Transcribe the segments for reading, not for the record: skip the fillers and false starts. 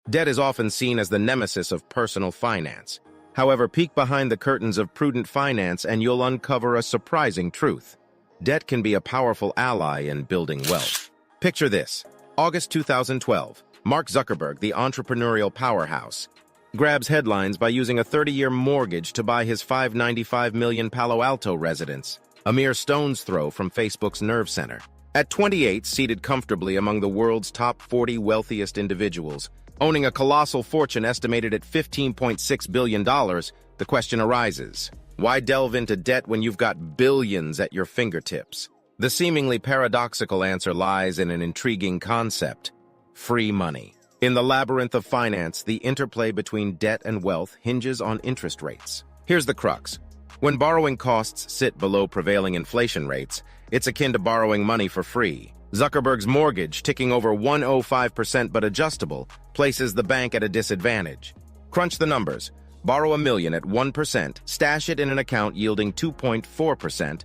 Debt is often seen as the nemesis of personal finance. However, peek behind the curtains of prudent finance and you'll uncover a surprising truth. Debt can be a powerful ally in building wealth. Picture this. August 2012. Mark Zuckerberg, the entrepreneurial powerhouse, grabs headlines by using a 30-year mortgage to buy his $595 million Palo Alto residence, a mere stone's throw from Facebook's nerve center. At 28, seated comfortably among the world's top 40 wealthiest individuals, owning a colossal fortune estimated at $15.6 billion, the question arises: why delve into debt when you've got billions at your fingertips? The seemingly paradoxical answer lies in an intriguing concept: free money. In the labyrinth of finance, the interplay between debt and wealth hinges on interest rates. Here's the crux. When borrowing costs sit below prevailing inflation rates, it's akin to borrowing money for free. Zuckerberg's mortgage, ticking over 105% but adjustable, places the bank at a disadvantage. Crunch the numbers. Borrow $1 million at 1%, stash it in an account yielding 2.4%,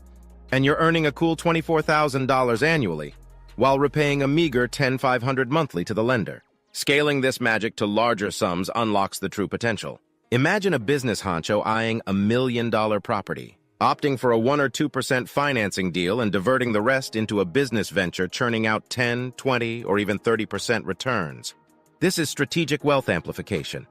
and you're earning a cool $24,000 annually, while repaying a meager $10,500 monthly to the lender. Scaling this magic to larger sums unlocks the true potential. Imagine a business honcho eyeing a $1 million property, opting for a 1 or 2% financing deal and diverting the rest into a business venture churning out 10, 20, or even 30% returns. This is strategic wealth amplification.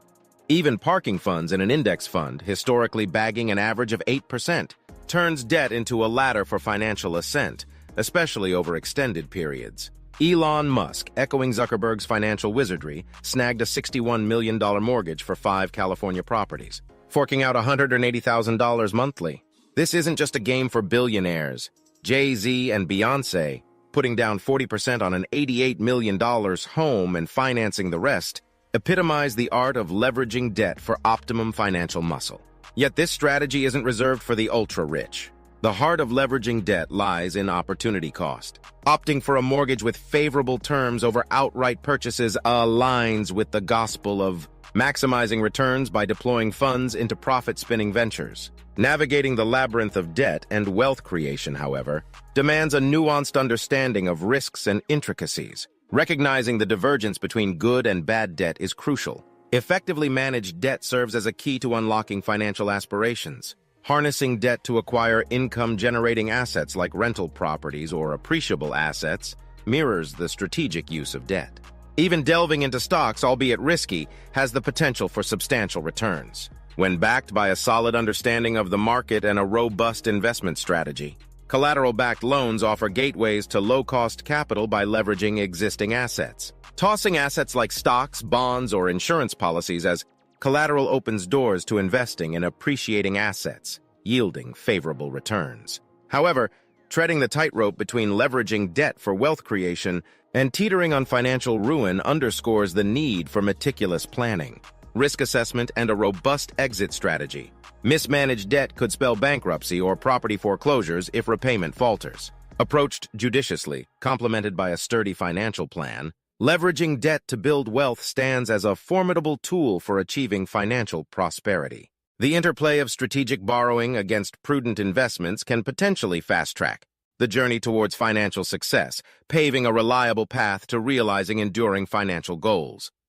Even parking funds in an index fund, historically bagging an average of 8%, turns debt into a ladder for financial ascent, especially over extended periods. Elon Musk, echoing Zuckerberg's financial wizardry, snagged a $61 million mortgage for 5 California properties, forking out $180,000 monthly. This isn't just a game for billionaires. Jay-Z and Beyoncé, putting down 40% on an $88 million home and financing the rest, epitomize the art of leveraging debt for optimum financial muscle. Yet this strategy isn't reserved for the ultra-rich. The heart of leveraging debt lies in opportunity cost. Opting for a mortgage with favorable terms over outright purchases aligns with the gospel of maximizing returns by deploying funds into profit-spinning ventures. Navigating the labyrinth of debt and wealth creation, however, demands a nuanced understanding of risks and intricacies. Recognizing the divergence between good and bad debt is crucial. Effectively managed debt serves as a key to unlocking financial aspirations. Harnessing debt to acquire income-generating assets like rental properties or appreciable assets mirrors the strategic use of debt. Even delving into stocks, albeit risky, has the potential for substantial returns. When backed by a solid understanding of the market and a robust investment strategy, collateral-backed loans offer gateways to low-cost capital by leveraging existing assets. Tossing assets like stocks, bonds, or insurance policies as collateral opens doors to investing in appreciating assets, yielding favorable returns. However, treading the tightrope between leveraging debt for wealth creation and teetering on financial ruin underscores the need for meticulous planning, risk assessment, and a robust exit strategy. Mismanaged debt could spell bankruptcy or property foreclosures if repayment falters. Approached judiciously, complemented by a sturdy financial plan, leveraging debt to build wealth stands as a formidable tool for achieving financial prosperity. The interplay of strategic borrowing against prudent investments can potentially fast-track the journey towards financial success, paving a reliable path to realizing enduring financial goals.